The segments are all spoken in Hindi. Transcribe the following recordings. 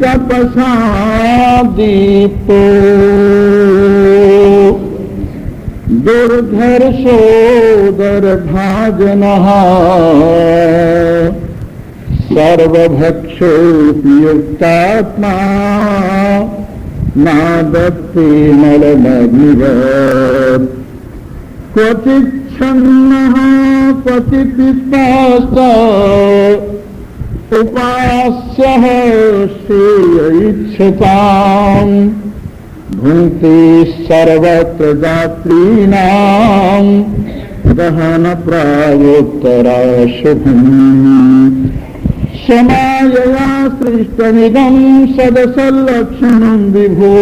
तपसा दीप्तो दुर्धर्षोदरभाजनः सर्वभक्षोपयुक्तात्मा नादत्ते नलमग्निवत् क्वचिच्छन्नः क्वचित्पिपासः उपास्यः श्रेयैच्छताम् भुङ्क्ते सर्वत्र दात्रीणाम् दहनप्रायोत्तराशुभम् समायया सृष्टमिदम् सदसल्लक्षणम् विभो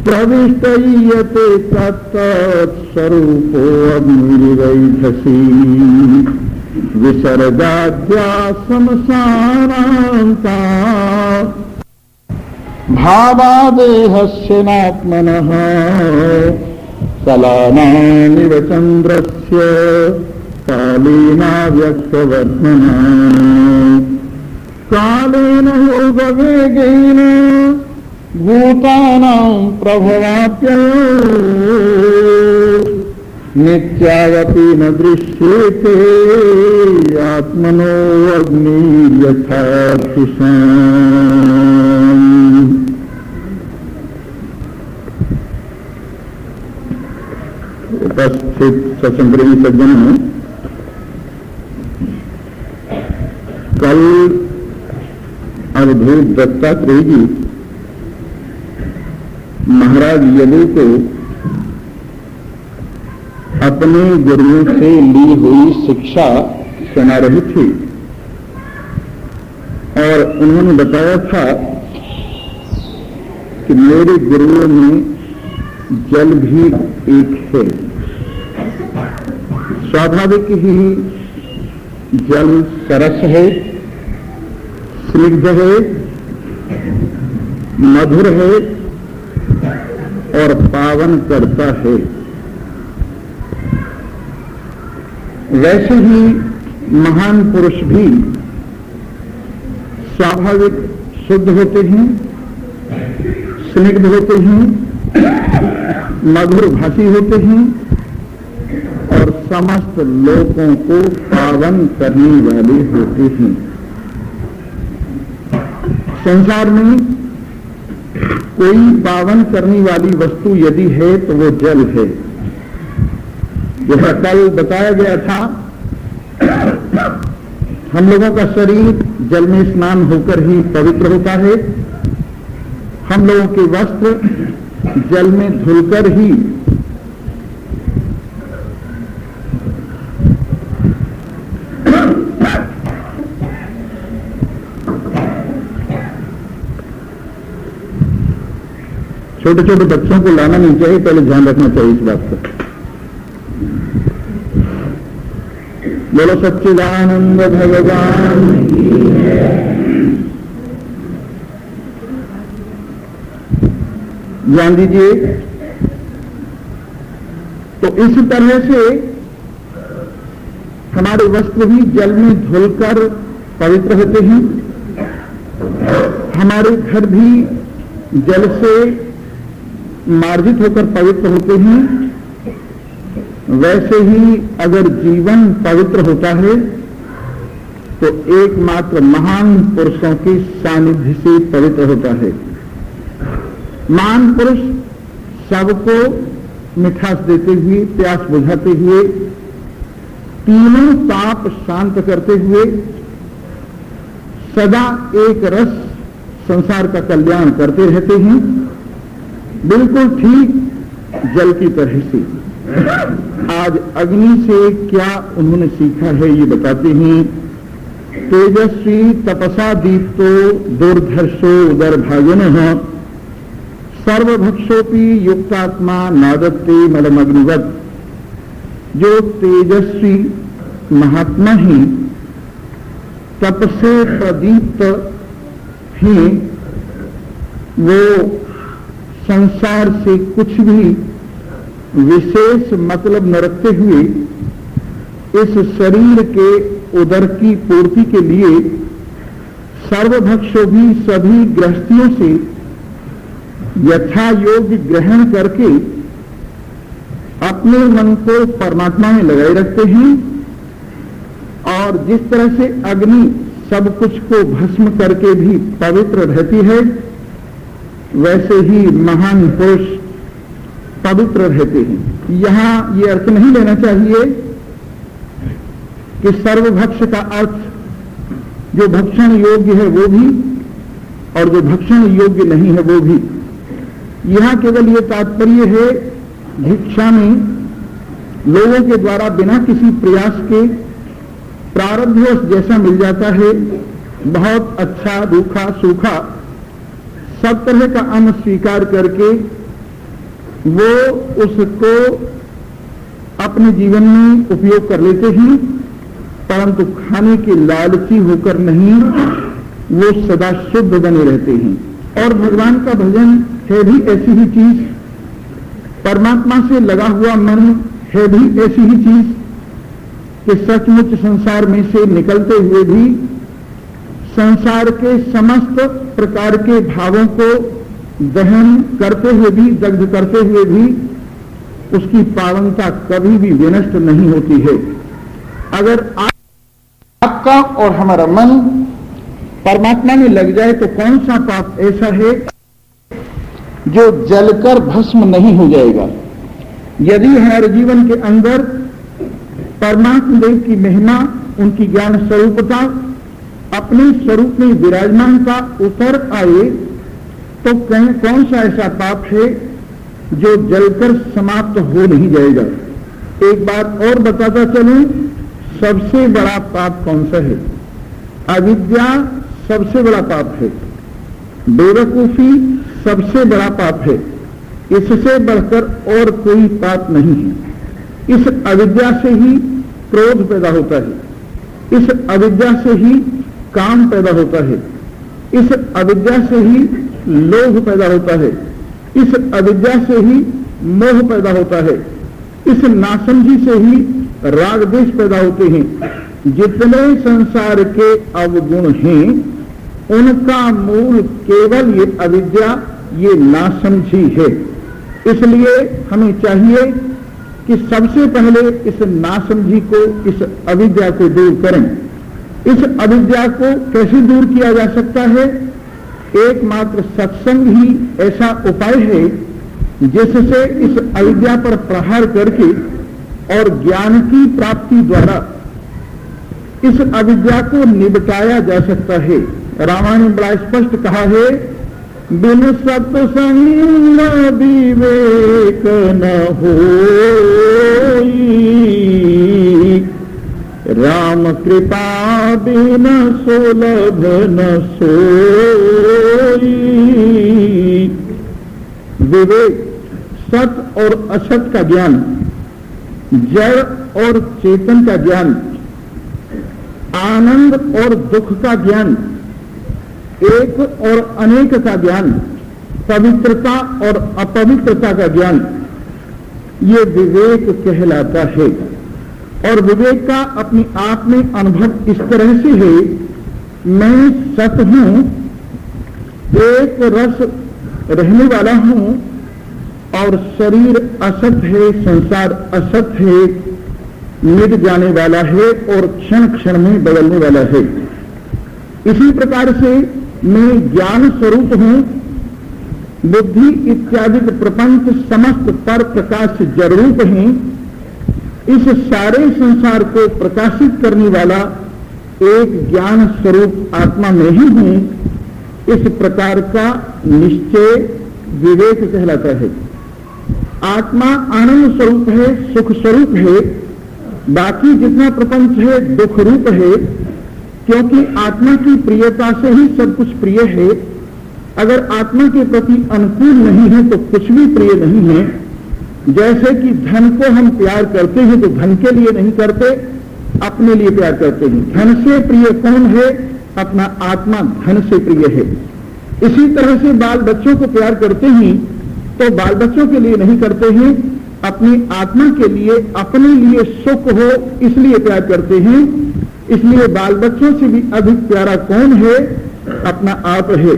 प्रविष्टयते तत्तत्स्वरूपो अग्निर्वैधसी विसर्गाद्या संसारान्ता भावादेहस्य नात्मनः कलानामिव चन्द्रस्य कालेनाव्यक्तवर्त्मना कालेन योगवेगेन भूतानां प्रभवाप्ययो नित्यावपि न दृश्येते आत्मनो अग्निर्यथा कृष्णाम्। उपस्थित सत्संगी सज्जनों, कल अवधूत दत्तात्रेय जी महाराज यदु को अपने गुरुओं से ली हुई शिक्षा सुना रही थी और उन्होंने बताया था कि मेरे गुरुओं में जल भी एक है। स्वाभाविक ही जल सरस है, स्निग्ध है, मधुर है और पावन करता है। वैसे ही महान पुरुष भी स्वाभाविक शुद्ध होते हैं, स्निग्ध होते हैं, मधुर भाषी होते हैं और समस्त लोगों को पावन करने वाले होते हैं। संसार में कोई पावन करने वाली वस्तु यदि है तो वो जल है। जैसा कल बताया गया था, हम लोगों का शरीर जल में स्नान होकर ही पवित्र होता है। हम लोगों के वस्त्र जल में धुलकर ही छोटे छोटे बच्चों को लाना नहीं चाहिए, पहले ध्यान रखना चाहिए इस बात का। बोलो सच्चिदानंद भगवान। ध्यान दीजिए। तो इस तरह से हमारे वस्त्र भी जल में धुलकर पवित्र होते हैं, हमारे घर भी जल से मार्जित होकर पवित्र होते हैं। वैसे ही अगर जीवन पवित्र होता है तो एकमात्र महान पुरुषों के सानिध्य से पवित्र होता है। महान पुरुष सबको मिठास देते हुए, प्यास बुझाते हुए, तीनों ताप शांत करते हुए सदा एक रस संसार का कल्याण करते रहते हैं, बिल्कुल ठीक जल की तरह से। आज अग्नि से क्या उन्होंने सीखा है ये बताते हैं। तेजस्वी तपसा दीप्तो दुर्धर्षो उदरभाजनः सर्वभक्षोपि युक्तात्मा नादत्ते मलमग्निवत्। जो तेजस्वी महात्मा ही तप से प्रदीप्त हैं, वो संसार से कुछ भी विशेष मतलब न रखते हुए इस शरीर के उदर की पूर्ति के लिए सर्वभक्षो भी सभी गृहस्थियों से यथा योग्य ग्रहण करके अपने मन को परमात्मा में लगाए रखते हैं। और जिस तरह से अग्नि सब कुछ को भस्म करके भी पवित्र रहती है, वैसे ही महान पुरुष पवित्र रहते हैं। यहां ये अर्थ नहीं लेना चाहिए कि सर्वभक्ष का अर्थ जो भक्षण योग्य है वो भी और जो भक्षण योग्य नहीं है वो भी। यहां केवल ये तात्पर्य है, भिक्षा में लोगों के द्वारा बिना किसी प्रयास के प्रारब्धवश जैसा मिल जाता है, बहुत अच्छा, रूखा, सूखा, सब तरह का अन्न स्वीकार करके वो उसको अपने जीवन में उपयोग कर लेते हैं, परंतु खाने के लालची होकर नहीं, वो सदा शुद्ध बने रहते हैं। और भगवान का भजन है भी ऐसी ही चीज, परमात्मा से लगा हुआ मन है भी ऐसी ही चीज कि सचमुच संसार में से निकलते हुए भी संसार के समस्त प्रकार के भावों को दहन करते हुए भी, दग्ध करते हुए भी उसकी पावनता कभी भी विनष्ट नहीं होती है। अगर आपका और हमारा मन परमात्मा में लग जाए तो कौन सा पाप ऐसा है जो जलकर भस्म नहीं हो जाएगा। यदि हमारे जीवन के अंदर परमात्मा देव की महिमा, उनकी ज्ञान स्वरूपता, अपने स्वरूप में विराजमानता उतर आए तो कौन सा ऐसा पाप है जो जलकर समाप्त हो नहीं जाएगा। एक बात और बताता चलूं, सबसे बड़ा पाप कौन सा है? अविद्या सबसे बड़ा पाप है, बेवकूफी सबसे बड़ा पाप है, इससे बढ़कर और कोई पाप नहीं है। इस अविद्या से ही क्रोध पैदा होता है, इस अविद्या से ही काम पैदा होता है, इस अविद्या से ही लोभ पैदा होता है, इस अविद्या से ही मोह पैदा होता है, इस नासमझी से ही राग द्वेष पैदा होते हैं। जितने संसार के अवगुण हैं उनका मूल केवल ये अविद्या, ये नासमझी है। इसलिए हमें चाहिए कि सबसे पहले इस नासमझी को, इस अविद्या को दूर करें। इस अविद्या को कैसे दूर किया जा सकता है? एकमात्र सत्संग ही ऐसा उपाय है जिससे इस अविद्या पर प्रहार करके और ज्ञान की प्राप्ति द्वारा इस अविद्या को निपटाया जा सकता है। रामायण में बड़ा स्पष्ट कहा है, बिन सत्संग विवेक न होई, राम कृपा बिन सुलभ न सोई। विवेक, सत और असत का ज्ञान, जड़ और चेतन का ज्ञान, आनंद और दुख का ज्ञान, एक और अनेक का ज्ञान, पवित्रता और अपवित्रता का ज्ञान, ये विवेक कहलाता है। और विवेक का अपने आप में अनुभव इस तरह से है, मैं सत हूं, एक रस रहने वाला हूं और शरीर असत है, संसार असत है, मिट जाने वाला है और क्षण क्षण में बदलने वाला है। इसी प्रकार से मैं ज्ञान स्वरूप हूं, बुद्धि इत्यादि प्रपंच समस्त पर प्रकाश जरूप हैं। इस सारे संसार को प्रकाशित करने वाला एक ज्ञान स्वरूप आत्मा में ही हूं। इस प्रकार का निश्चय विवेक कहलाता है। आत्मा आनंद स्वरूप है, सुख स्वरूप है, बाकी जितना प्रपंच है दुख रूप है, क्योंकि आत्मा की प्रियता से ही सब कुछ प्रिय है। अगर आत्मा के प्रति अनुकूल नहीं है तो कुछ भी प्रिय नहीं है। जैसे कि धन को हम प्यार करते हैं तो धन के लिए नहीं करते, अपने लिए प्यार करते हैं। धन से प्रिय कौन है? अपना आत्मा धन से प्रिय है। इसी तरह से बाल बच्चों को प्यार करते हैं तो बाल बच्चों के लिए नहीं करते हैं, अपनी आत्मा के लिए, अपने लिए सुख हो इसलिए प्यार करते हैं। इसलिए बाल बच्चों से भी अधिक प्यारा कौन है? अपना आप रहे।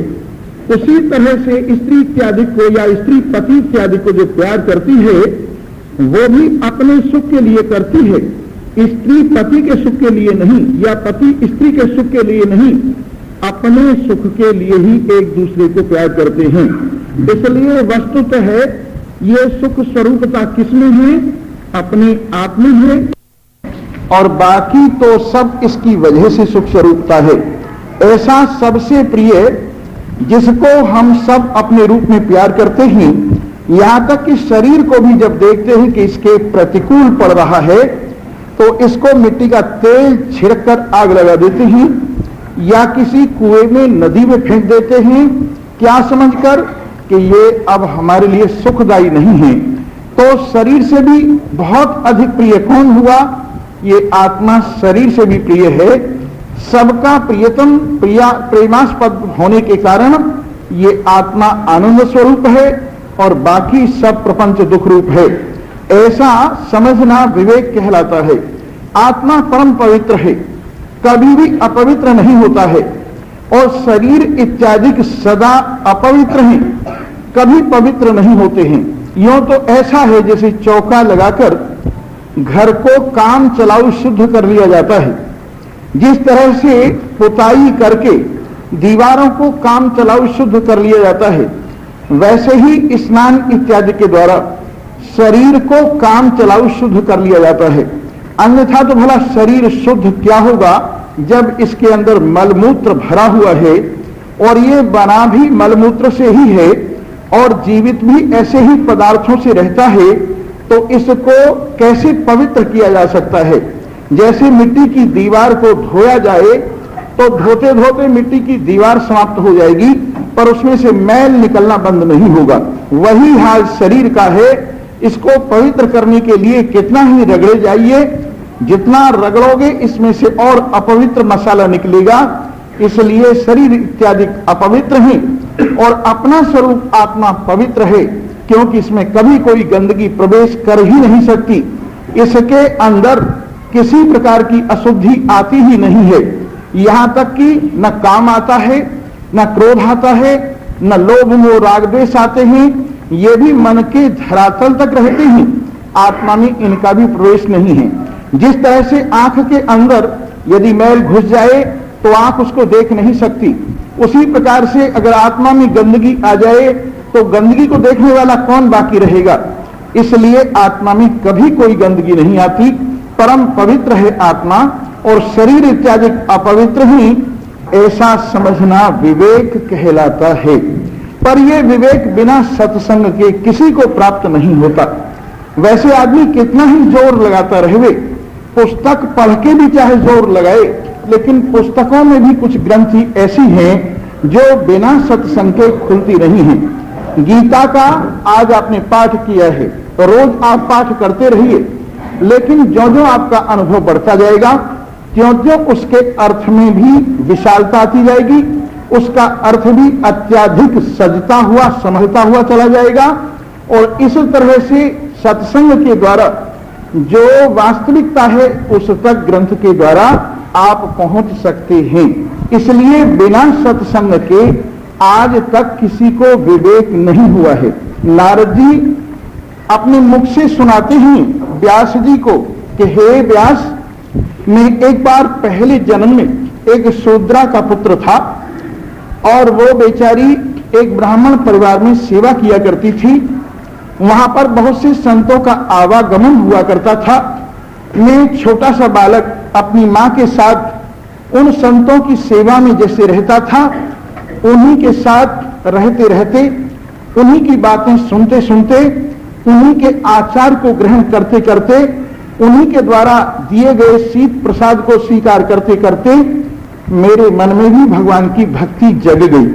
उसी तरह से स्त्री इत्यादि को या स्त्री पति इत्यादि को जो प्यार करती है वो भी अपने सुख के लिए करती है, स्त्री पति के सुख के लिए नहीं या पति स्त्री के सुख के लिए नहीं, अपने सुख के लिए ही एक दूसरे को प्यार करते हैं। इसलिए वस्तुतः है ये सुख स्वरूपता किसमें है? अपने आप में है, और बाकी तो सब इसकी वजह से सुख स्वरूपता है। ऐसा सबसे प्रिय जिसको हम सब अपने रूप में प्यार करते हैं, यहां तक कि शरीर को भी जब देखते हैं कि इसके प्रतिकूल पड़ रहा है तो इसको मिट्टी का तेल छिड़ककर आग लगा देते हैं या किसी कुएं में नदी में फेंक देते हैं, क्या समझकर कि ये अब हमारे लिए सुखदायी नहीं है। तो शरीर से भी बहुत अधिक प्रिय कौन हुआ? ये आत्मा शरीर से भी प्रिय है। सबका प्रियतम प्रेमास्पद होने के कारण ये आत्मा आनंद स्वरूप है और बाकी सब प्रपंच दुख रूप है। ऐसा समझना विवेक कहलाता है। आत्मा परम पवित्र है, कभी भी अपवित्र नहीं होता है, और शरीर इत्यादि सदा अपवित्र हैं, कभी पवित्र नहीं होते हैं। यूं तो ऐसा है जैसे चौका लगाकर घर को काम चलाऊ शुद्ध कर लिया जाता है, जिस तरह से पुताई करके दीवारों को काम चलाऊ शुद्ध कर लिया जाता है, वैसे ही स्नान इत्यादि के द्वारा शरीर को काम चलाऊ शुद्ध कर लिया जाता है। अन्यथा तो भला शरीर शुद्ध क्या होगा जब इसके अंदर मलमूत्र भरा हुआ है, और ये बना भी मलमूत्र से ही है और जीवित भी ऐसे ही पदार्थों से रहता है, तो इसको कैसे पवित्र किया जा सकता है? जैसे मिट्टी की दीवार को धोया जाए तो धोते धोते मिट्टी की दीवार समाप्त हो जाएगी, पर उसमें से मैल निकलना बंद नहीं होगा। वही हाल शरीर का है। इसको पवित्र करने के लिए कितना ही रगड़े जाइए, जितना रगड़ोगे इसमें से और अपवित्र मसाला निकलेगा। इसलिए शरीर इत्यादि अपवित्र हैं और अपना स्वरूप आत्मा पवित्र है, क्योंकि इसमें कभी कोई गंदगी प्रवेश कर ही नहीं सकती। इसके अंदर किसी प्रकार की अशुद्धि आती ही नहीं है। यहां तक कि न काम आता है, न क्रोध आता है, न लोभ मोह राग द्वेष आते हैं। ये भी मन के धरातल तक रहते हैं, आत्मा में इनका भी प्रवेश नहीं है। जिस तरह से आंख के अंदर यदि मैल घुस जाए तो आंख उसको देख नहीं सकती, उसी प्रकार से अगर आत्मा में गंदगी आ जाए तो गंदगी को देखने वाला कौन बाकी रहेगा। इसलिए आत्मा में कभी कोई गंदगी नहीं आती, परम पवित्र है आत्मा, और शरीर इत्यादि अपवित्र ही, ऐसा समझना विवेक कहलाता है। पर यह विवेक बिना सत्संग के किसी को प्राप्त नहीं होता। वैसे आदमी कितना ही जोर लगाता रहे, पुस्तक पढ़ के भी चाहे जोर लगाए, लेकिन पुस्तकों में भी कुछ ग्रंथि ऐसी हैं जो बिना सत्संग के खुलती नहीं हैं। गीता का आज आपने पाठ किया है तो रोज आप पाठ करते रहिए, लेकिन जो जो आपका अनुभव बढ़ता जाएगा त्यों त्यों उसके अर्थ में भी विशालता आती जाएगी, उसका अर्थ भी अत्यधिक सजता हुआ समझता हुआ चला जाएगा। और इस तरह से सत्संग के द्वारा जो वास्तविकता है उस तक ग्रंथ के द्वारा आप पहुंच सकते हैं। इसलिए बिना सत्संग के आज तक किसी को विवेक नहीं हुआ है। नारद जी अपने मुख से सुनाते हैं व्यास जी को कि हे व्यास, मैं एक बार पहले जन्म में एक शूद्रा का पुत्र था और वो बेचारी एक ब्राह्मण परिवार में सेवा किया करती थी। वहां पर बहुत से संतों का आवागमन हुआ करता था। मैं छोटा सा बालक अपनी मां के साथ उन संतों की सेवा में जैसे रहता था, उन्हीं के साथ रहते रहते, उन्हीं की बातें सुनते सुनते, उन्हीं के आचार को ग्रहण करते करते, उन्हीं के द्वारा दिए गए शीत प्रसाद को स्वीकार करते करते मेरे मन में भी भगवान की भक्ति जग गई।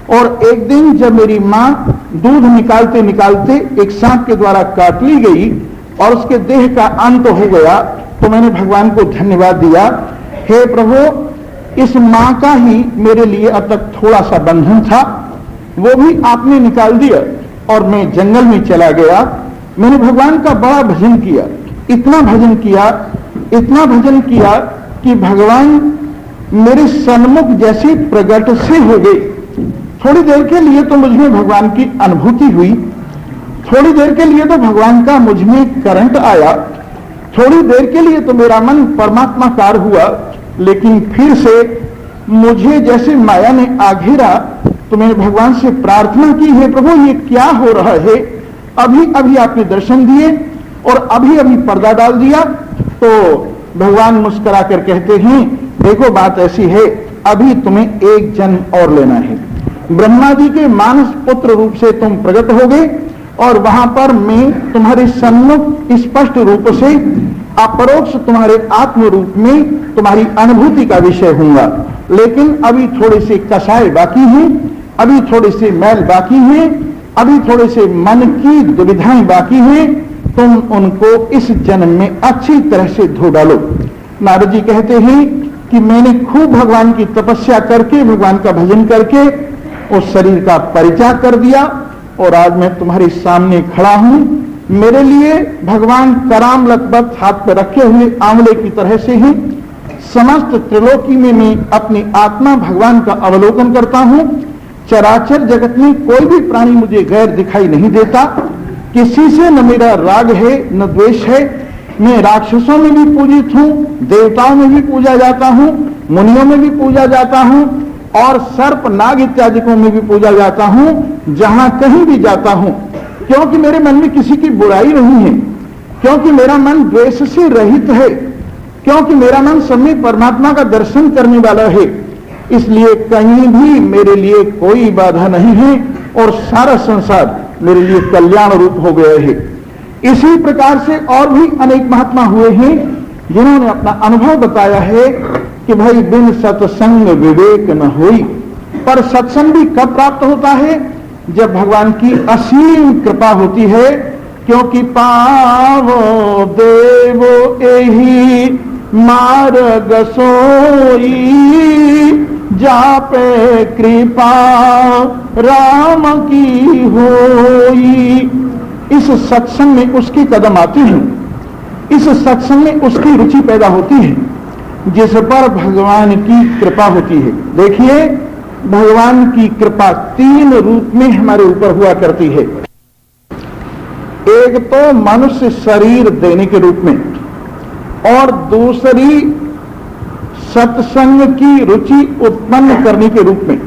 और एक दिन जब मेरी मां दूध निकालते निकालते एक सांप के द्वारा काट ली गई और उसके देह का अंत हो गया, तो मैंने भगवान को धन्यवाद दिया, हे प्रभु, इस मां का ही मेरे लिए अब तक थोड़ा सा बंधन था, वो भी आपने निकाल दिया और मैं जंगल में चला गया। मैंने भगवान का बड़ा भजन किया, इतना भजन किया, इतना भजन किया कि भगवान मेरे सन्मुख जैसे प्रगट से हो गए। थोड़ी देर के लिए तो मुझमें भगवान की अनुभूति हुई, थोड़ी देर के लिए तो भगवान का मुझमें करंट आया, थोड़ी देर के लिए तो मेरा मन परमात्माकार हुआ, लेकिन फिर से मुझे जैसे माया ने आघेरा तो मैंने भगवान से प्रार्थना की, है प्रभु ये क्या हो रहा है, अभी अभी आपने दर्शन दिए और अभी अभी पर्दा डाल दिया। तो भगवान मुस्कुरा कर कहते हैं देखो बात ऐसी है, अभी तुम्हें एक जन्म और लेना है। ब्रह्मा जी के मानस पुत्र रूप से तुम प्रकट हो गए और वहां पर मैं तुम्हारे सन्मुख स्पष्ट रूप से अपरोक्ष तुम्हारे आत्म रूप में तुम्हारी अनुभूति का विषय हूंगा। लेकिन अभी थोड़े से कसाय बाकी हैं, अभी थोड़े से मैल बाकी हैं, अभी थोड़े से मन की दुविधाएं बाकी हैं, तुम उनको इस जन्म में अच्छी तरह से धो डालो। नारद जी कहते हैं कि मैंने खूब भगवान की तपस्या करके, भगवान का भजन करके उस शरीर का परित्याग कर दिया और आज मैं तुम्हारे सामने खड़ा हूं। मेरे लिए भगवान कराम लकबत हाथ पर रखे हुए आंवले की तरह से हैं। समस्त त्रिलोकी में मैं अपनी आत्मा भगवान का अवलोकन करता हूं। चराचर जगत में कोई भी प्राणी मुझे गैर दिखाई नहीं देता, किसी से न मेरा राग है न द्वेष है। मैं राक्षसों में भी पूजित हूं, देवताओं में भी पूजा जाता हूं, मुनियों में भी पूजा जाता हूं और सर्प नाग इत्यादिकों में भी पूजा जाता हूं। जहां कहीं भी जाता हूं, क्योंकि मेरे मन में किसी की बुराई नहीं है, क्योंकि मेरा मन द्वेष से रहित है, क्योंकि मेरा मन समय परमात्मा का दर्शन करने वाला है, इसलिए कहीं भी मेरे लिए कोई बाधा नहीं है और सारा संसार मेरे लिए कल्याण रूप हो गया है। इसी प्रकार से और भी अनेक महात्मा हुए हैं जिन्होंने अपना अनुभव बताया है कि भाई बिन सत्संग विवेक न होई। पर सत्संग भी कब प्राप्त होता है? जब भगवान की असीम कृपा होती है, क्योंकि पावो देवो एही मार्ग सोई, जापे कृपा राम की होई। इस सत्संग में उसके कदम आते हैं, इस सत्संग में उसकी रुचि पैदा होती है, जिस पर भगवान की कृपा होती है। देखिए, भगवान की कृपा तीन रूप में हमारे ऊपर हुआ करती है। एक तो मनुष्य शरीर देने के रूप में, और दूसरी सत्संग की रुचि उत्पन्न करने के रूप में,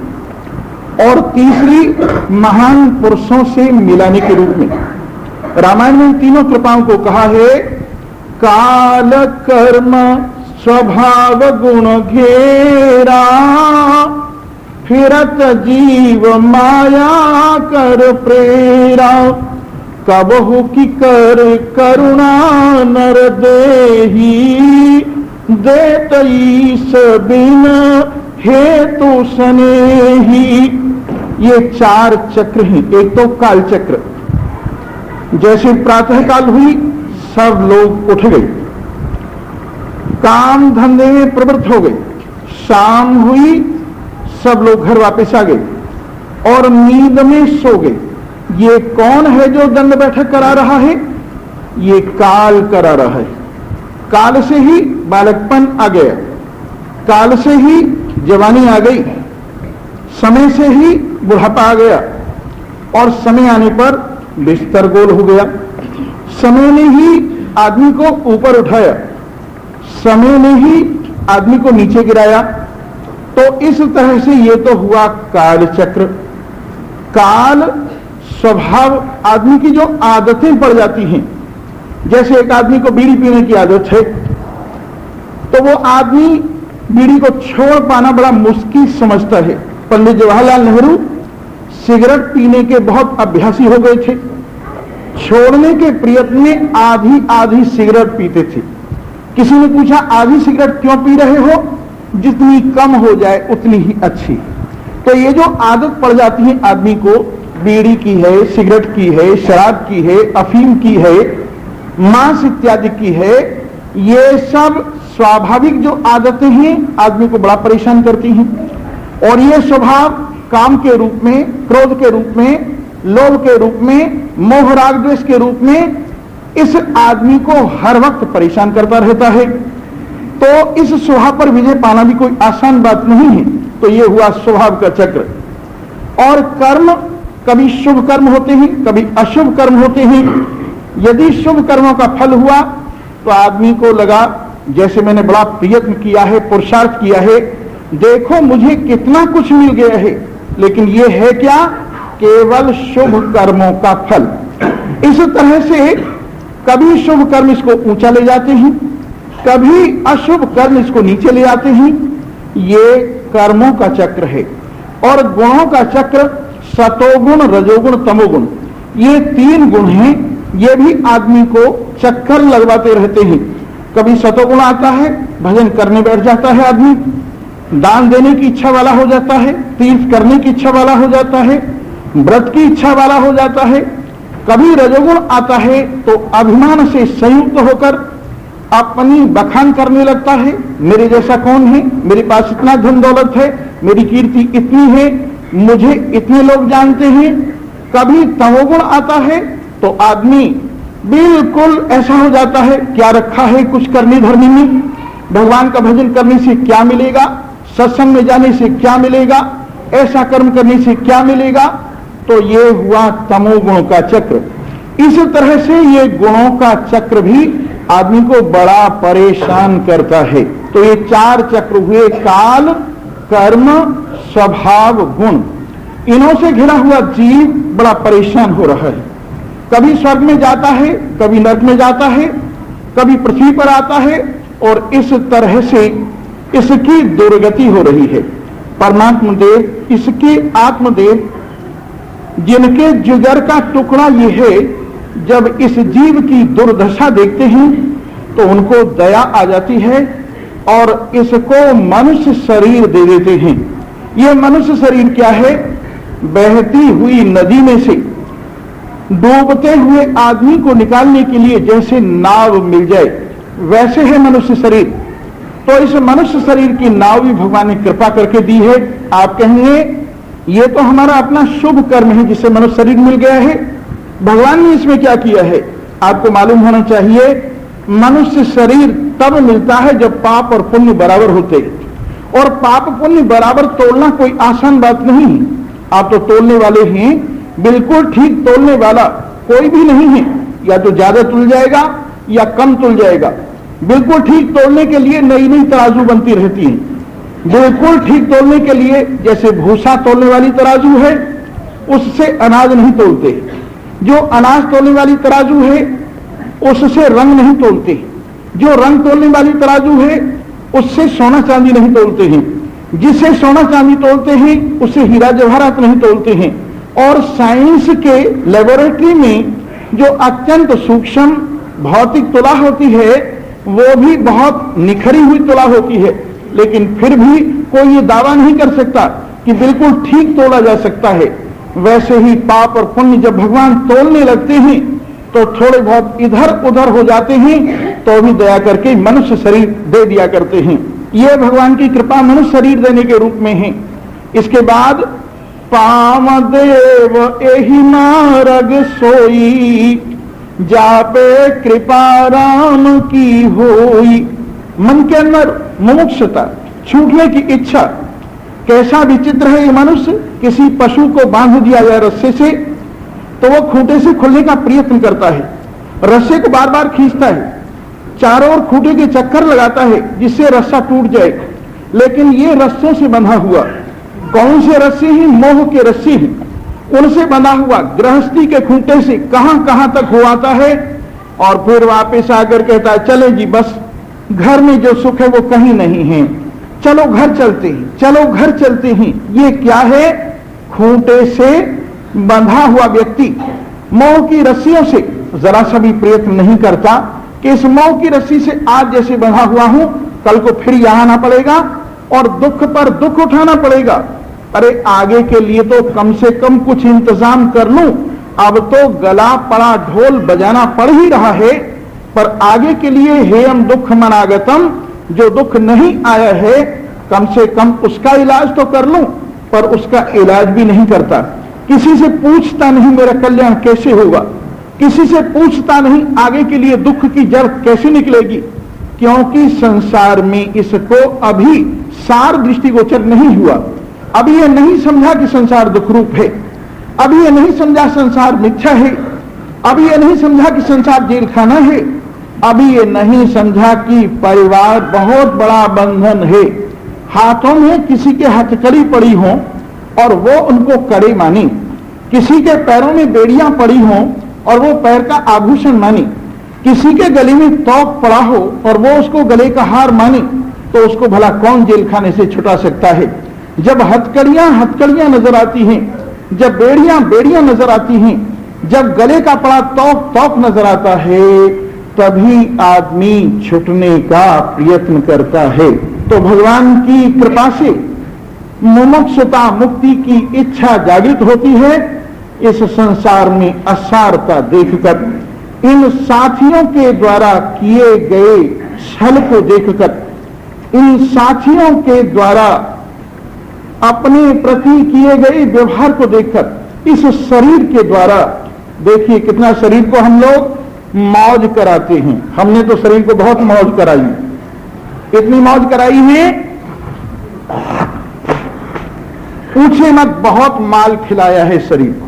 और तीसरी महान पुरुषों से मिलाने के रूप में। रामायण में तीनों कृपाओं को कहा है, काल कर्म स्वभाव गुण घेरा, फिरत जीव माया कर प्रेरा, कबहु की कर करुणा नर देही, देत ईस बिन हेतु स्नेही। ये चार चक्र हैं। एक तो काल चक्र, जैसे प्रातः काल हुई सब लोग उठ गए, काम धंधे में प्रवृत्त हो गए, शाम हुई सब लोग घर वापस आ गए और नींद में सो गए। ये कौन है जो दंड बैठक करा रहा है? ये काल करा रहा है। काल से ही बालकपन आ गया, काल से ही जवानी आ गई, समय से ही बुढ़ापा आ गया और समय आने पर बिस्तर गोल हो गया। समय ने ही आदमी को ऊपर उठाया, समय ने ही आदमी को नीचे गिराया। तो इस तरह से ये तो हुआ काल चक्र। काल स्वभाव आदमी की जो आदतें पड़ जाती हैं, जैसे एक आदमी को बीड़ी पीने की आदत है, तो वो आदमी बीड़ी को छोड़ पाना बड़ा मुश्किल समझता है। पंडित जवाहरलाल नेहरू सिगरेट पीने के बहुत अभ्यासी हो गए थे, छोड़ने के प्रयत्न में आधी आधी सिगरेट पीते थे। किसी ने पूछा आधी सिगरेट क्यों पी रहे हो? जितनी कम हो जाए उतनी ही अच्छी। तो ये जो आदत पड़ जाती है आदमी को, बीड़ी की है, सिगरेट की है, शराब की है, अफीम की है, मांस इत्यादि की है, ये सब स्वाभाविक जो आदतें हैं आदमी को बड़ा परेशान करती हैं। और ये स्वभाव काम के रूप में, क्रोध के रूप में, लोभ के रूप में, मोह राग द्वेष के रूप में इस आदमी को हर वक्त परेशान करता रहता है। तो इस स्वभाव पर विजय पाना भी कोई आसान बात नहीं है। तो ये हुआ स्वभाव का चक्र। और कर्म, कभी शुभ कर्म होते हैं, कभी अशुभ कर्म होते हैं। यदि शुभ कर्मों का फल हुआ तो आदमी को लगा जैसे मैंने बड़ा प्रयत्न किया है, पुरुषार्थ किया है, देखो मुझे कितना कुछ मिल गया है। लेकिन ये है क्या? केवल शुभ कर्मों का फल। इस तरह से कभी शुभ कर्म इसको ऊंचा ले जाते हैं, कभी अशुभ कर्म इसको नीचे ले जाते हैं। ये कर्मों का चक्र है। और गुणों का चक्र सतोगुण, रजोगुण, तमोगुण, ये 3 गुण हैं। ये भी आदमी को चक्कर लगवाते रहते हैं। कभी सतोगुण आता है, भजन करने बैठ जाता है आदमी, दान देने की इच्छा वाला हो जाता है, तीर्थ करने की इच्छा वाला हो जाता है, व्रत की इच्छा वाला हो जाता है। कभी रजोगुण आता है तो अभिमान से संयुक्त होकर अपनी बखान करने लगता है, मेरे जैसा कौन है, मेरे पास इतना धन दौलत है, मेरी कीर्ति इतनी है, मुझे इतने लोग जानते हैं। कभी तमोगुण आता है तो आदमी बिल्कुल ऐसा हो जाता है, क्या रखा है कुछ करनी धरनी में, भगवान का भजन करने से क्या मिलेगा, सत्संग में जाने से क्या मिलेगा, ऐसा कर्म करने से क्या मिलेगा। तो ये हुआ तमोगुण का चक्र। इस तरह से ये गुणों का चक्र भी आदमी को बड़ा परेशान करता है। तो ये 4 चक्र हुए, काल, कर्म, स्वभाव, गुण। इन्हों से घिरा हुआ जीव बड़ा परेशान हो रहा है। कभी स्वर्ग में जाता है, कभी नरक में जाता है, कभी पृथ्वी पर आता है, और इस तरह से इसकी दुर्गति हो रही है। परमात्मा देव, इसके आत्मदेव, जिनके जिगर का टुकड़ा ये है, जब इस जीव की दुर्दशा देखते हैं तो उनको दया आ जाती है और इसको मनुष्य शरीर दे देते हैं। ये मनुष्य शरीर क्या है? बहती हुई नदी में से डूबते हुए आदमी को निकालने के लिए जैसे नाव मिल जाए, वैसे है मनुष्य शरीर। तो इस मनुष्य शरीर की नाव भी भगवान ने कृपा करके दी है। आप कहेंगे ये तो हमारा अपना शुभ कर्म है जिससे मनुष्य शरीर मिल गया है, भगवान ने इसमें क्या किया है? आपको मालूम होना चाहिए, मनुष्य शरीर तब मिलता है जब पाप और पुण्य बराबर होते हैं। और पाप पुण्य बराबर तोलना कोई आसान बात नहीं है। आप तो तोलने वाले हैं, बिल्कुल ठीक तोलने वाला कोई भी नहीं है। या तो ज्यादा तुल जाएगा या कम तुल जाएगा। बिल्कुल ठीक तोलने के लिए नई नई तराजू बनती रहती है। बिल्कुल ठीक तोलने के लिए जैसे भूसा तोलने वाली तराजू है, उससे अनाज नहीं तोलते। जो अनाज तोलने वाली तराजू है उससे रंग नहीं तोलते। जो रंग तोलने वाली तराजू है उससे सोना चांदी नहीं तोलते हैं। जिससे सोना चांदी तोलते हैं उससे हीरा जवाहरात नहीं तोलते हैं। और साइंस के लेबोरेटरी में जो अत्यंत सूक्ष्म भौतिक तुला होती है वो भी बहुत निखरी हुई तुला होती है, लेकिन फिर भी कोई ये दावा नहीं कर सकता कि बिल्कुल ठीक तोला जा सकता है। वैसे ही पाप और पुण्य जब भगवान तोलने लगते हैं तो थोड़े बहुत इधर उधर हो जाते हैं, तो भी दया करके मनुष्य शरीर दे दिया करते हैं। यह भगवान की कृपा मनुष्य शरीर देने के रूप में है। इसके बाद पामदेव एहि मार्ग सोई, जापे कृपा राम की होई। मन के अंदर मुमुक्षुता, छूटने की इच्छा। कैसा विचित्र है ये मनुष्य। किसी पशु को बांध दिया जाए रस्से से तो वो खूंटे से खुलने का प्रयत्न करता है, रस्से को बार बार खींचता है, चारों ओर खूंटे के चक्कर लगाता है जिससे रस्सा टूट जाए। लेकिन ये रस्सों से बंधा हुआ, कौन से रस्से हैं? मोह के रस्से हैं। उनसे बंधा हुआ गृहस्थी के खूंटे से कहां कहां तक हो आता है और फिर वापस आकर कहता है चले जी, बस घर में जो सुख है वो कहीं नहीं है, चलो घर चलते हैं, चलो घर चलते हैं। ये क्या है? खूंटे से बंधा हुआ व्यक्ति मोह की रस्सियों से जरा सा भी प्रयत्न नहीं करता कि इस मोह की रस्सी से आज जैसे बंधा हुआ हूं कल को फिर यहां आना पड़ेगा और दुख पर दुख उठाना पड़ेगा। अरे आगे के लिए तो कम से कम कुछ इंतजाम कर लूं। अब तो गला पड़ा ढोल बजाना पड़ ही रहा है, पर आगे के लिए हेयम दुख मनागतम, जो दुख नहीं आया है कम से कम उसका इलाज तो कर लूं, पर उसका इलाज भी नहीं करता। किसी से पूछता नहीं मेरा कल्याण कैसे होगा, किसी से पूछता नहीं आगे के लिए दुख की जड़ कैसे निकलेगी, क्योंकि संसार में इसको अभी सार दृष्टिगोचर नहीं हुआ, अभी ये नहीं समझा कि संसार दुख रूप है, अभी ये नहीं समझा संसार मिथ्या है, अभी ये नहीं समझा कि संसार जेल खाना है, अभी ये नहीं समझा कि परिवार बहुत बड़ा बंधन है। हाथों में किसी के हथकड़ी पड़ी हो और वो उनको कड़े मानी, किसी के पैरों में बेड़ियां पड़ी हो और वो पैर का आभूषण मानी, किसी के गले में तोक पड़ा हो और वो उसको गले का हार मानी, तो उसको भला कौन जेल खाने से छुटा सकता है। जब हथकड़ियां हथकड़ियां नजर आती हैं, जब बेड़ियां बेड़ियां नजर आती हैं, जब गले का पड़ा तोक तोक नजर आता है, तभी आदमी छुटने का प्रयत्न करता है। तो भगवान की कृपा से मुमुक्षुता मुक्ति की इच्छा जागृत होती है। इस संसार में असारता देखकर, इन साथियों के द्वारा किए गए छल को देखकर, इन साथियों के द्वारा अपने प्रति किए गए व्यवहार को देखकर, इस शरीर के द्वारा, देखिए कितना शरीर को हम लोग मौज कराते हैं। हमने तो शरीर को बहुत मौज कराई, इतनी मौज कराई है पूछे मत, बहुत माल खिलाया है शरीर को।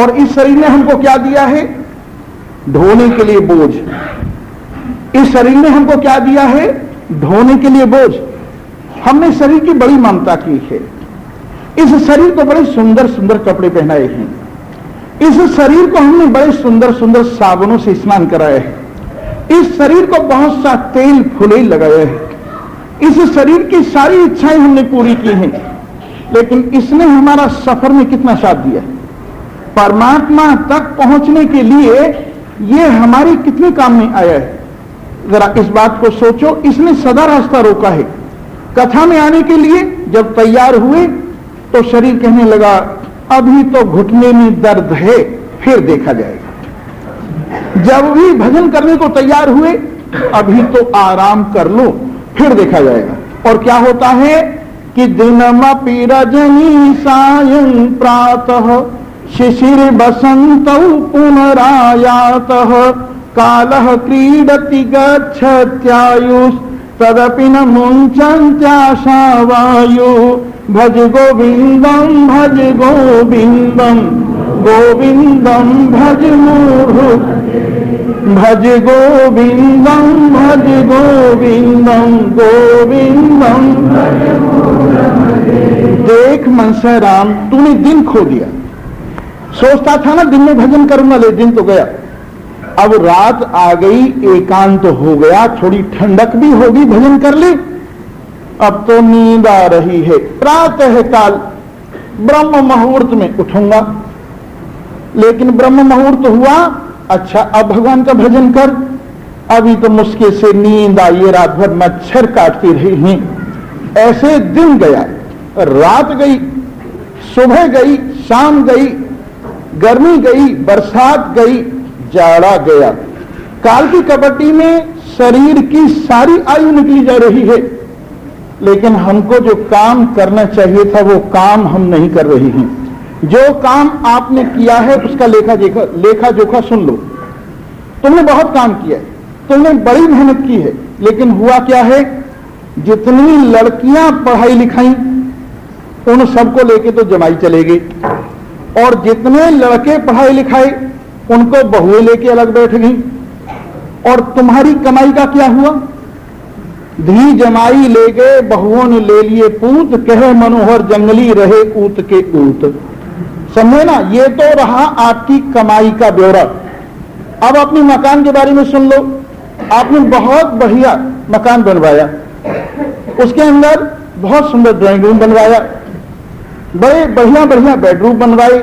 और इस शरीर ने हमको क्या दिया है? ढोने के लिए बोझ। इस शरीर ने हमको क्या दिया है? ढोने के लिए बोझ। हमने शरीर की बड़ी ममता की है, इस शरीर को बड़े सुंदर सुंदर कपड़े पहनाए हैं, इस शरीर को हमने बड़े सुंदर सुंदर साबुनों से स्नान कराया है, इस शरीर को बहुत सा तेल फुले लगाया है, इस शरीर की सारी इच्छाएं हमने पूरी की हैं, लेकिन इसने हमारा सफर में कितना साथ दिया। परमात्मा तक पहुंचने के लिए ये हमारे कितने काम में आया है, जरा इस बात को सोचो। इसने सदा रास्ता रोका है। कथा में आने के लिए जब तैयार हुए तो शरीर कहने लगा अभी तो घुटने में दर्द है, फिर देखा जाएगा। जब भी भजन करने को तैयार हुए, अभी तो आराम कर लो, फिर देखा जाएगा। और क्या होता है कि दिनमपि रजनी सायं प्रातः शिशिर बसंतौ पुनरायातः कालः क्रीडति गच्छत्यायुस् तदपि न मुञ्चन्त्याशा वायु भज गोविंदम गोविंदम भज मुहु भज गोविंदम गोविंदम। देख मनसा राम, तूने दिन खो दिया। सोचता था ना दिन में भजन करूंगा, ले दिन तो गया। अब रात आ गई, एकांत हो गया, थोड़ी ठंडक भी होगी, भजन कर ले। अब तो नींद आ रही है। प्रातः काल ब्रह्म मुहूर्त में उठूंगा, लेकिन ब्रह्म मुहूर्त हुआ, अच्छा अब भगवान का भजन कर। अभी तो मुश्किल से नींद आई, रात भर मच्छर काटती रही हैं। ऐसे दिन गया, रात गई, सुबह गई, शाम गई, गर्मी गई, बरसात गई, जाड़ा गया। काल की कबड्डी में शरीर की सारी आयु निकली जा रही है, लेकिन हमको जो काम करना चाहिए था वो काम हम नहीं कर रहे हैं। जो काम आपने किया है उसका लेखा जोखा सुन लो। तुमने बहुत काम किया है, तुमने बड़ी मेहनत की है, लेकिन हुआ क्या है? जितनी लड़कियां पढ़ाई लिखाई उन सबको लेके तो जमाई चले गए, और जितने लड़के पढ़ाई लिखाए उनको बहुएं लेके अलग बैठ गई। और तुम्हारी कमाई का क्या हुआ? धी जमाई ले गए, बहुओं ने ले लिए पूत, कहे मनोहर जंगली रहे ऊत के ऊत। समझे ना? ये तो रहा आपकी कमाई का ब्यौरा। अब अपने मकान के बारे में सुन लो। आपने बहुत बढ़िया मकान बनवाया, उसके अंदर बहुत सुंदर ड्राइंग रूम बनवाया, बड़े बढ़िया बढ़िया बेडरूम बनवाए,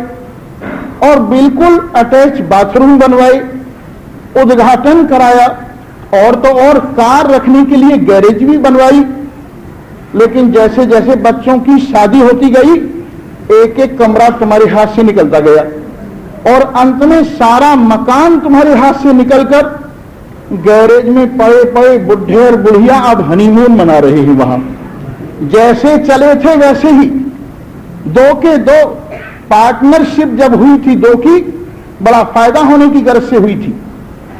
और बिल्कुल अटैच बाथरूम बनवाए, उद्घाटन कराया, और तो और कार रखने के लिए गैरेज भी बनवाई। लेकिन जैसे जैसे बच्चों की शादी होती गई, एक एक कमरा तुम्हारे हाथ से निकलता गया, और अंत में सारा मकान तुम्हारे हाथ से निकलकर गैरेज में पड़े पड़े बुढ़े और बुढ़िया अब हनीमून मना रहे हैं वहां। जैसे चले थे वैसे ही, दो के दो पार्टनरशिप जब हुई थी, दो की बड़ा फायदा होने की गर्ज से हुई थी,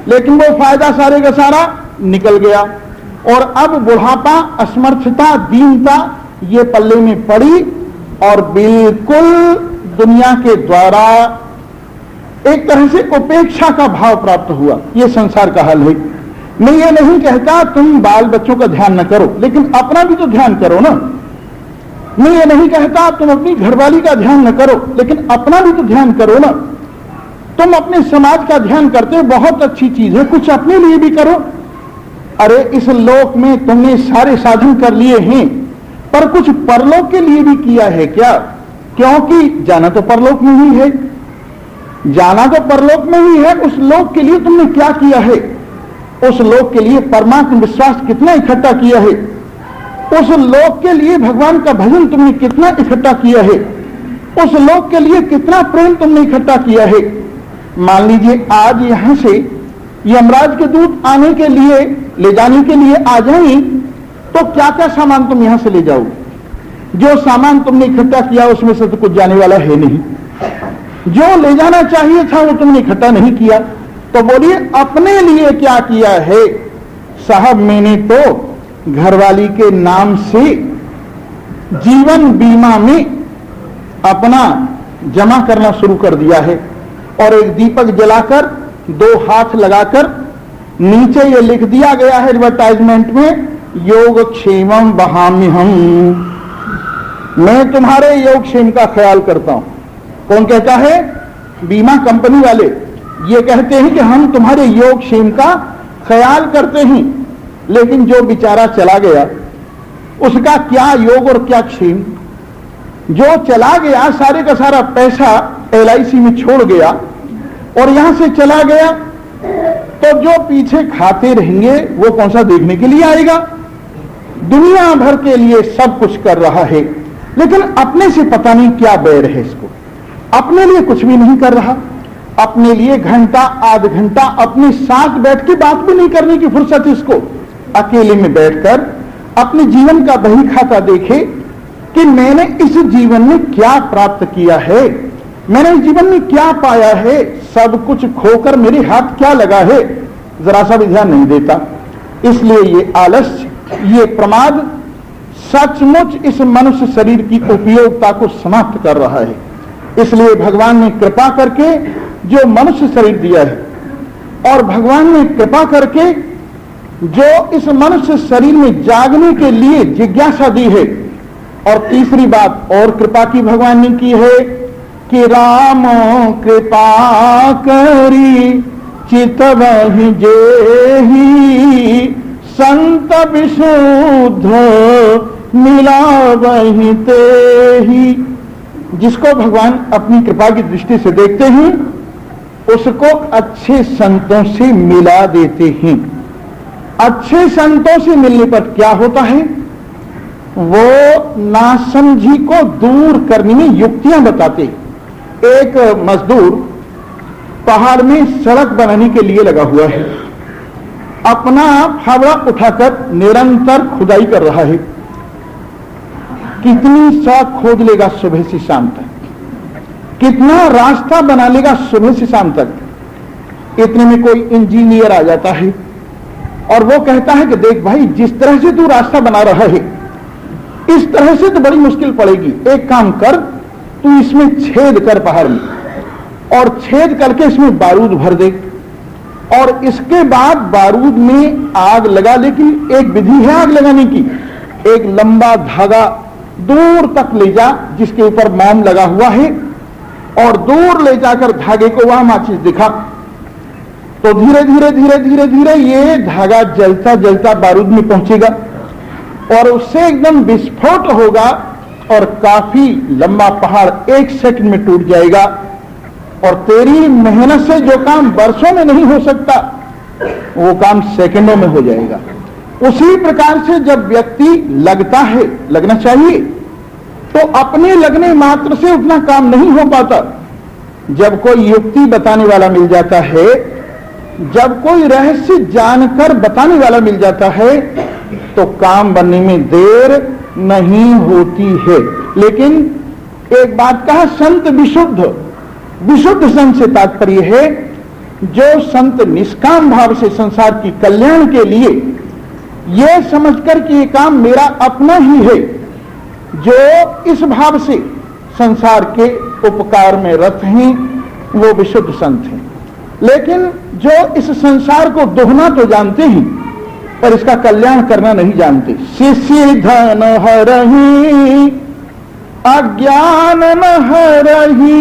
लेकिन वो फायदा सारे का सारा निकल गया और अब बुढ़ापा, असमर्थता, दीनता ये पल्ले में पड़ी और बिल्कुल दुनिया के द्वारा एक तरह से उपेक्षा का भाव प्राप्त हुआ। ये संसार का हाल है। मैं ये नहीं कहता तुम बाल बच्चों का ध्यान न करो, लेकिन अपना भी तो ध्यान करो ना। मैं ये नहीं कहता तुम अपनी घरवाली का ध्यान न करो, लेकिन अपना भी तो ध्यान करो ना। तुम अपने समाज का ध्यान करते हो, बहुत अच्छी चीज है, कुछ अपने लिए भी करो। अरे इस लोक में तुमने सारे साधन कर लिए हैं, पर कुछ परलोक के लिए भी किया है क्या? क्योंकि जाना तो परलोक में ही है, जाना तो परलोक में ही है। उस लोक के लिए तुमने क्या किया है? उस लोक के लिए परमात्मा विश्वास कितना इकट्ठा किया है? उस लोक के लिए भगवान का भजन तुमने कितना इकट्ठा किया है? उस लोक के लिए कितना प्रेम तुमने इकट्ठा किया है? मान लीजिए आज यहां से यमराज के दूत आने के लिए, ले जाने के लिए आ जाएं, तो क्या क्या सामान तुम यहां से ले जाओगे? जो सामान तुमने इकट्ठा किया उसमें से तो कुछ जाने वाला है नहीं। जो ले जाना चाहिए था वो तुमने इकट्ठा नहीं किया। तो बोलिए अपने लिए क्या किया है? साहब मैंने तो घरवाली के नाम से जीवन बीमा में अपना जमा करना शुरू कर दिया है और एक दीपक जलाकर, दो हाथ लगाकर नीचे ये लिख दिया गया है एडवर्टाइजमेंट में, योगक्षेमम वहाम्यहम्, मैं तुम्हारे योगक्षेम का ख्याल करता हूं। कौन कहता है? बीमा कंपनी वाले ये कहते हैं कि हम तुम्हारे योगक्षेम का ख्याल करते हैं। लेकिन जो बेचारा चला गया उसका क्या योग और क्या क्षेम? जो चला गया सारे का सारा पैसा LIC में छोड़ गया और यहां से चला गया, तो जो पीछे खाते रहेंगे वो कौन सा देखने के लिए आएगा? दुनिया भर के लिए सब कुछ कर रहा है, लेकिन अपने से पता नहीं क्या बैर है इसको। अपने लिए कुछ भी नहीं कर रहा, अपने लिए घंटा आध घंटा अपने साथ बैठ के बात भी नहीं करने की फुर्सत इसको। अकेले में बैठकर अपने जीवन का बही खाता देखे कि मैंने इस जीवन में क्या प्राप्त किया है, मैंने इस जीवन में क्या पाया है, सब कुछ खोकर मेरे हाथ क्या लगा है, जरा सा भी ध्यान नहीं देता। इसलिए ये आलस्य, ये प्रमाद सचमुच इस मनुष्य शरीर की उपयोगिता को समाप्त कर रहा है। इसलिए भगवान ने कृपा करके जो मनुष्य शरीर दिया है और भगवान ने कृपा करके जो इस मनुष्य शरीर में जागने के लिए जिज्ञासा दी है। और तीसरी बात और कृपा की भगवान ने की है कि राम कृपा करी चितवहि जेहि संत विशुद्ध मिलावहि तेहि। जिसको भगवान अपनी कृपा की दृष्टि से देखते हैं उसको अच्छे संतों से मिला देते हैं। अच्छे संतों से मिलने पर क्या होता है? वो नासमझी को दूर करने में युक्तियां बताते। एक मजदूर पहाड़ में सड़क बनाने के लिए लगा हुआ है, अपना फावड़ा उठाकर निरंतर खुदाई कर रहा है। कितनी सड़क खोद लेगा सुबह से शाम तक, कितना रास्ता बना लेगा सुबह से शाम तक। इतने में कोई इंजीनियर आ जाता है और वो कहता है कि देख भाई, जिस तरह से तू रास्ता बना रहा है इस तरह से तो बड़ी मुश्किल पड़ेगी। एक काम कर, तू इसमें छेद कर पहाड़ में, और छेद करके इसमें बारूद भर दे और इसके बाद बारूद में आग लगा। लेकिन एक विधि है आग लगाने की, एक लंबा धागा दूर तक ले जा जिसके ऊपर मोम लगा हुआ है और दूर ले जाकर धागे को वहां माचिस दिखा, तो धीरे धीरे धीरे धीरे धीरे ये धागा जलता जलता बारूद में पहुंचेगा और उससे एकदम विस्फोट होगा और काफी लंबा पहाड़ 1 सेकंड में टूट जाएगा। और तेरी मेहनत से जो काम वर्षों में नहीं हो सकता वो काम सेकंडों में हो जाएगा। उसी प्रकार से जब व्यक्ति लगता है, लगना चाहिए, तो अपने लगने मात्र से उतना काम नहीं हो पाता। जब कोई युक्ति बताने वाला मिल जाता है, जब कोई रहस्य जानकर बताने वाला मिल जाता है, तो काम बनने में देर नहीं होती है। लेकिन एक बात कहा, संत विशुद्ध, विशुद्ध संत से तात्पर्य है जो संत निष्काम भाव से संसार की कल्याण के लिए यह समझकर कि ये काम मेरा अपना ही है, जो इस भाव से संसार के उपकार में रत हैं, वो विशुद्ध संत हैं। लेकिन जो इस संसार को दोहना तो जानते हैं पर इसका कल्याण करना नहीं जानते। शिष्य धन हरहि अज्ञान न हरहि,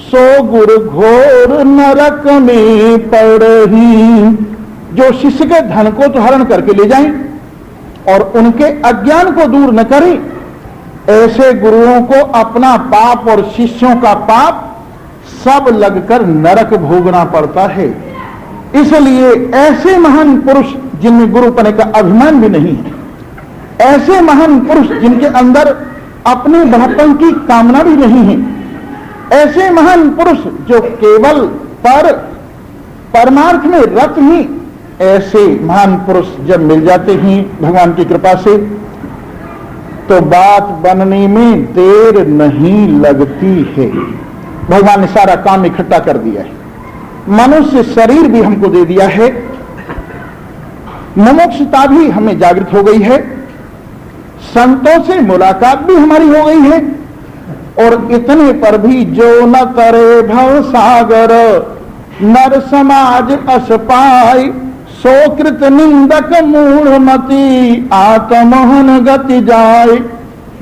सो गुरु घोर नरक में पड़ही। जो शिष्य के धन को तो हरण करके ले जाएं और उनके अज्ञान को दूर न करें, ऐसे गुरुओं को अपना पाप और शिष्यों का पाप सब लगकर नरक भोगना पड़ता है। इसलिए ऐसे महान पुरुष जिनमें गुरुपने का अभिमान भी नहीं है, ऐसे महान पुरुष जिनके अंदर अपने बढ़पन की कामना भी नहीं है, ऐसे महान पुरुष जो केवल परमार्थ में रत ही, ऐसे महान पुरुष जब मिल जाते हैं भगवान की कृपा से, तो बात बनने में देर नहीं लगती है। भगवान ने सारा काम इकट्ठा कर दिया है, मनुष्य शरीर भी हमको दे दिया है, मुमुक्षुता भी हमें जागृत हो गई है, संतों से मुलाकात भी हमारी हो गई है, और इतने पर भी जो न करे भव सागर, नर समाज अस पाई, सोकृत निंदक मूढ़मति, आत्महन गति जाए।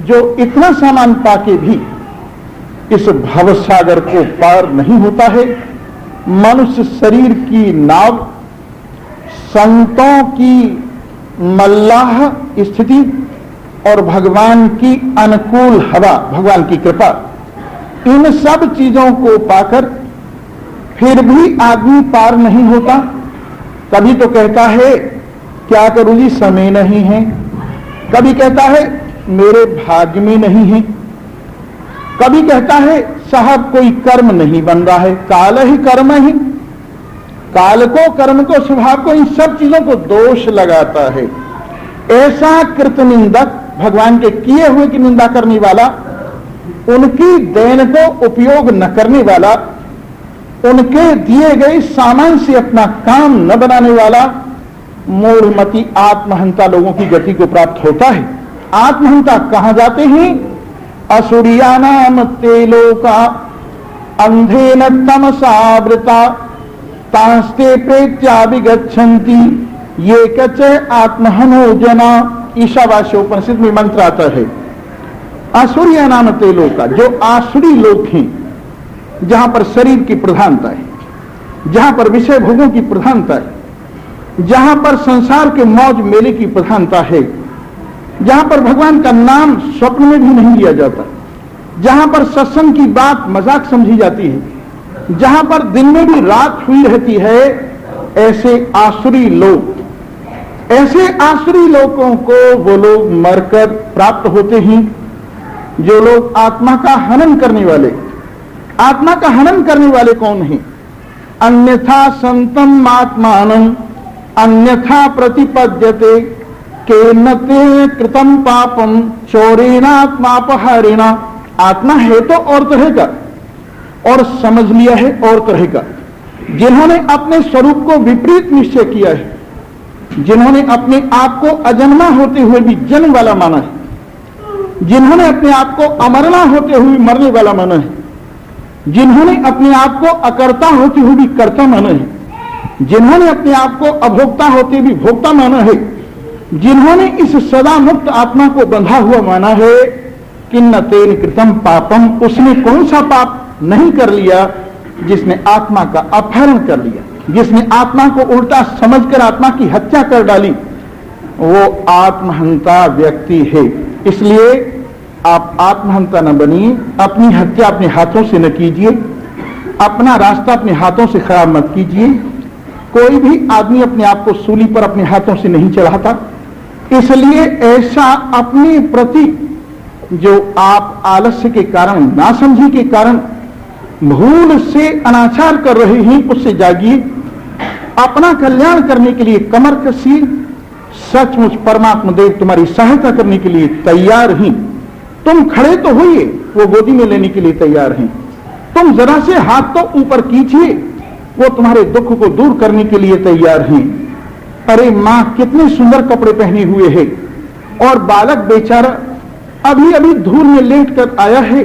जो इतना सामान पाके भी इस भवसागर को पार नहीं होता है, मनुष्य शरीर की नाव, संतों की मल्लाह स्थिति और भगवान की अनुकूल हवा, भगवान की कृपा, इन सब चीजों को पाकर फिर भी आदमी पार नहीं होता। कभी तो कहता है क्या करूं जी, समय नहीं है, कभी कहता है मेरे भाग्य में नहीं है, कभी कहता है साहब कोई कर्म नहीं बन रहा है, काल ही कर्म ही, काल को, कर्म को, स्वभाव को, इन सब चीजों को दोष लगाता है। ऐसा कृतनिंदक, भगवान के किए हुए की निंदा करने वाला, उनकी देन को उपयोग न करने वाला, उनके दिए गए सामान से अपना काम न बनाने वाला मूढ़मति आत्महंता लोगों की गति को प्राप्त होता है। आत्महंता कहां जाते हैं? असुरिया नाम तेलोका अंधेन तमसावृता, तांस्ते प्रेत्या विगच्छन्ति, ये कचे आत्महनो जना। ईशावास्योपनिषद में मंत्र आता है, आसुरिया नाम तेलोका, जो आसुरी लोग हैं, जहां पर शरीर की प्रधानता है, जहां पर विषय भोगों की प्रधानता है, जहां पर संसार के मौज मेले की प्रधानता है, जहां पर भगवान का नाम स्वप्न में भी नहीं लिया जाता, जहां पर सत्संग की बात मजाक समझी जाती है, जहां पर दिन में भी रात हुई रहती है, ऐसे आसुरी लोग, ऐसे आसुरी लोगों को वो लोग मरकर प्राप्त होते हैं। जो लोग आत्मा का हनन करने वाले, आत्मा का हनन करने वाले कौन है? अन्यथा संतम आत्मानं अन्यथा प्रतिपद्यते, केनते कृतम पापम चोरेणात्मापहरेणा। आत्मा है तो और तरह का, और समझ लिया है और तरह का। जिन्होंने अपने स्वरूप को विपरीत निश्चय किया है, जिन्होंने अपने आप को अजन्मा होते हुए भी जन्म वाला माना है, जिन्होंने अपने आप को अमरना होते हुए मरने वाला माना है, जिन्होंने अपने आप को अकर्ता होते हुए भी कर्ता माना है, जिन्होंने अपने आप को अभोक्ता होते भी भोक्ता माना है, जिन्होंने इस सदा मुक्त आत्मा को बंधा हुआ माना है, किन्न तेन कृतम पापम, उसने कौन सा पाप नहीं कर लिया? जिसने आत्मा का अपहरण कर लिया, जिसने आत्मा को उल्टा समझकर आत्मा की हत्या कर डाली, वो आत्महंता व्यक्ति है। इसलिए आप आत्महंता न बनिए, अपनी हत्या अपने हाथों से न कीजिए, अपना रास्ता अपने हाथों से खराब मत कीजिए। कोई भी आदमी अपने आप को सूली पर अपने हाथों से नहीं चढ़ाता, इसलिए ऐसा अपने प्रति जो आप आलस्य के कारण, नासमझी के कारण, भूल से अनाचार कर रहे हैं, उससे जागिए। अपना कल्याण करने के लिए कमर कसिए। सचमुच परमात्मा देव तुम्हारी सहायता करने के लिए तैयार हैं। तुम खड़े तो होइए, वो गोदी में लेने के लिए तैयार हैं। तुम जरा से हाथ तो ऊपर कीजिए, वो तुम्हारे दुख को दूर करने के लिए तैयार हैं। अरे मां कितने सुंदर कपड़े पहने हुए है और बालक बेचारा अभी अभी धूल में लेट कर आया है।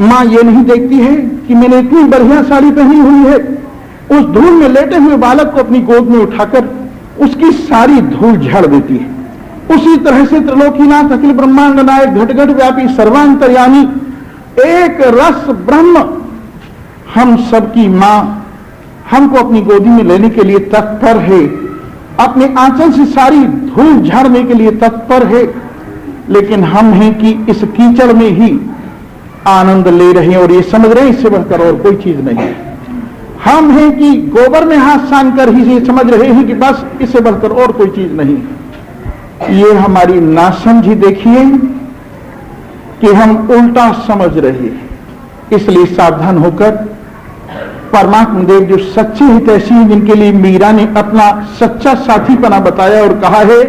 मां ये नहीं देखती है कि मैंने इतनी बढ़िया साड़ी पहनी हुई है। उस धूल में लेटे हुए बालक को अपनी गोद में उठाकर उसकी सारी धूल झाड़ देती है। उसी तरह से त्रिलोकीनाथ अखिल ब्रह्मांड नायक घट घट व्यापी सर्वांतर्यामी एक रस ब्रह्म हम सबकी मां हमको अपनी गोदी में लेने के लिए तत्पर है, अपने आंचल से सारी धूल झाड़ने के लिए तत्पर है। लेकिन हम हैं कि इस कीचड़ में ही आनंद ले रहे हैं और ये समझ रहे हैं इससे बढ़कर और कोई चीज नहीं। हम हैं कि गोबर में हाथ सान कर ही ये समझ रहे हैं कि बस इससे बढ़कर और कोई चीज नहीं। ये हमारी नासमझी देखिए कि हम उल्टा समझ रहे हैं। इसलिए सावधान होकर परमात्मा देव जो सच्चे हितैषी हैं, जिनके लिए मीरा ने अपना सच्चा साथीपना बताया और कहा है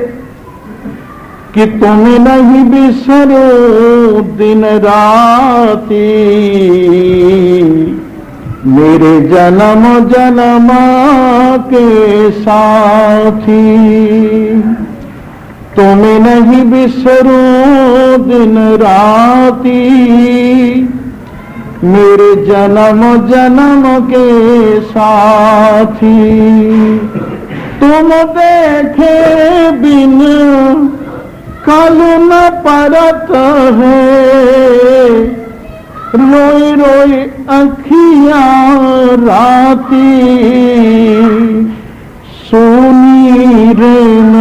कि तुम्हें नहीं बिसरो दिन राती मेरे जन्म जन्म के साथी। तुम्हें नहीं बिसरो दिन राती मेरे जन्म जन्म के साथी। तुम देखे बिन कल न परत है रोई रोई अखियां राती। सोनी रेन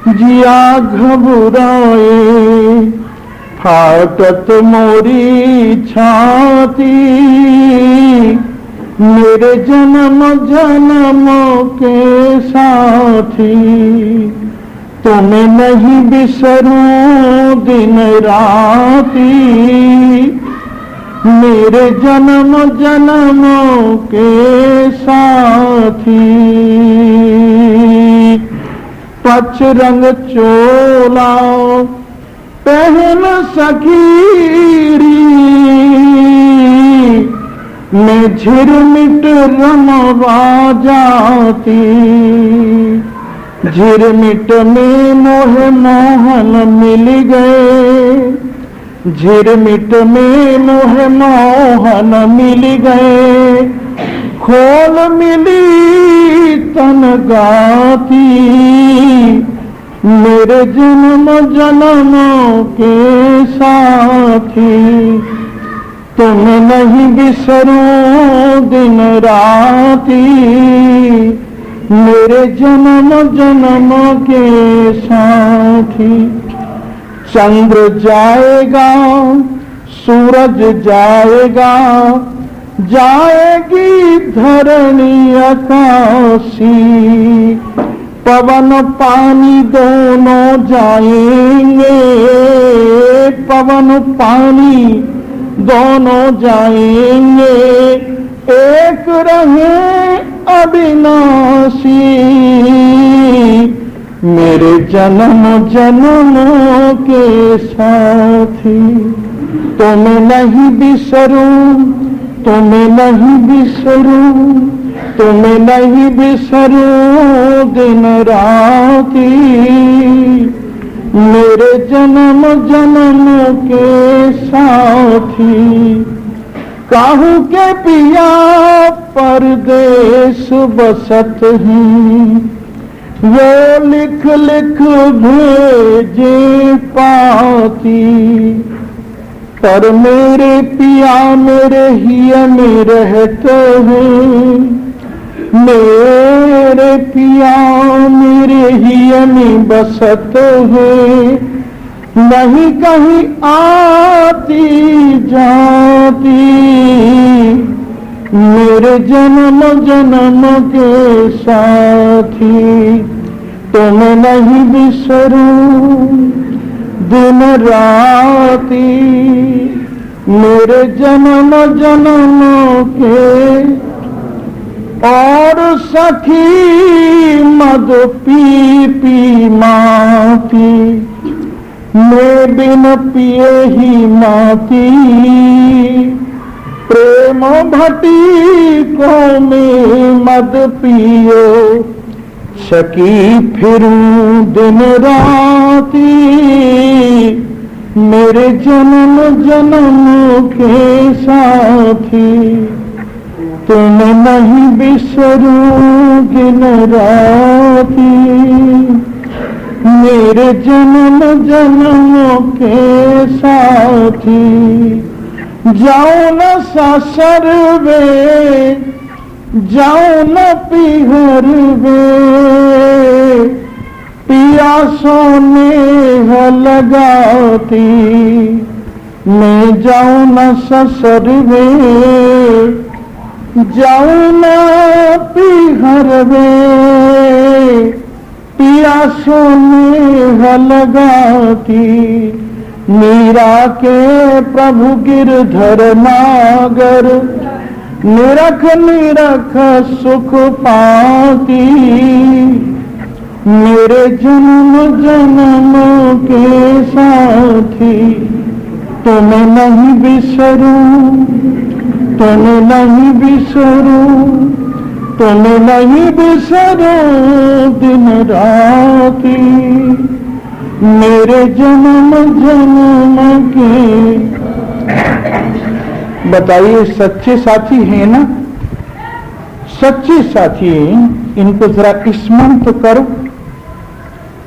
जिया घबराए फाटत मोरी छाती। मेरे जन्म जन्म के साथी तुम्हें नहीं बिसरूं दिन राती मेरे जन्म जन्म के साथी। पच रंग चोला पहन सकीरी मैं झिरमिट रमवा जाती। झिरमिट में मोह मोहन मिल गए झिरमिट में मोह मोहन मिल गए। खोल मिली तन गाती मेरे जन्म जन्म के साथी। तुम्हें नहीं बिसरूं दिन राती मेरे जन्म जन्म के साथी। चंद्र जाएगा सूरज जाएगा जाएगी धरणी आकाशी। पवन पानी दोनों जाएंगे पवन पानी दोनों जाएंगे। एक रहे अविनाशी मेरे जन्म जन्म के साथी। तुम्हें नहीं बिसरूं तुम्हें नहीं बिसरूं तुम्हें नहीं बिसरूं दिन राती मेरे जन्म जन्म के साथी। काहू के पिया परदेश बसत हैं वो लिख लिख भेजे पाती। पर मेरे पिया मेरे हिया में रहते हैं मेरे पिया मेरे हिया में बसत है। नहीं कहीं आती जाती मेरे जन्म जन्म के साथी। तुम्हें नहीं बिसरूं दिन राती मेरे जन्म जन्म के। और सखी मद पी पी माती मैं बिन पिए ही माती। प्रेम भटी को में मद पियो, सकी फिरूं दिन राती, मेरे जन्म जन्म के साथी, तुम नहीं बिसरूं दिन राती, मेरे जन्म जन्म के साथी। जाओ न सासर वे, जाओ न पीहर वे, पिया सोने लगाती, मैं जाऊं न ससुर वे, जाऊं न पीहर वे, पिया सोने लगाती, मीरा के प्रभु गिरधर नागर, निरख निरख सुख पाती, मेरे जन्म जन्म के साथी, तुम्हें नहीं बिसरूं, तुम्हें नहीं बिसरूं, तुम्हें नहीं बिसरूं दिन राती, मेरे जन्म जन्म के। बताइए सच्चे साथी हैं ना? सच्चे साथी इनको जरा स्मरण तो करो,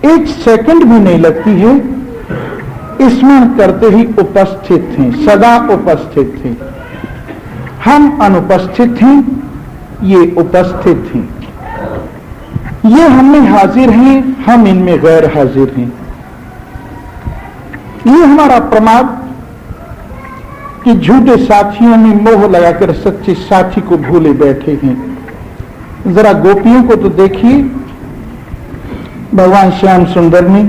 एक सेकंड भी नहीं लगती है, स्मरण करते ही उपस्थित थे, सदा उपस्थित थे। हम अनुपस्थित हैं, ये उपस्थित हैं। ये हमें हाजिर हैं, हम इनमें गैर हाजिर हैं। ये हमारा प्रमाद कि झूठे साथियों में मोह लगाकर सच्चे साथी को भूले बैठे हैं। जरा गोपियों को तो देखिए, भगवान श्याम सुंदर ने,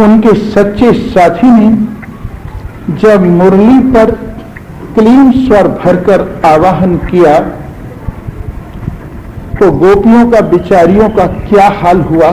उनके सच्चे साथी ने जब मुरली पर क्लीन स्वर भरकर आवाहन किया तो गोपियों का, बिचारियों का क्या हाल हुआ।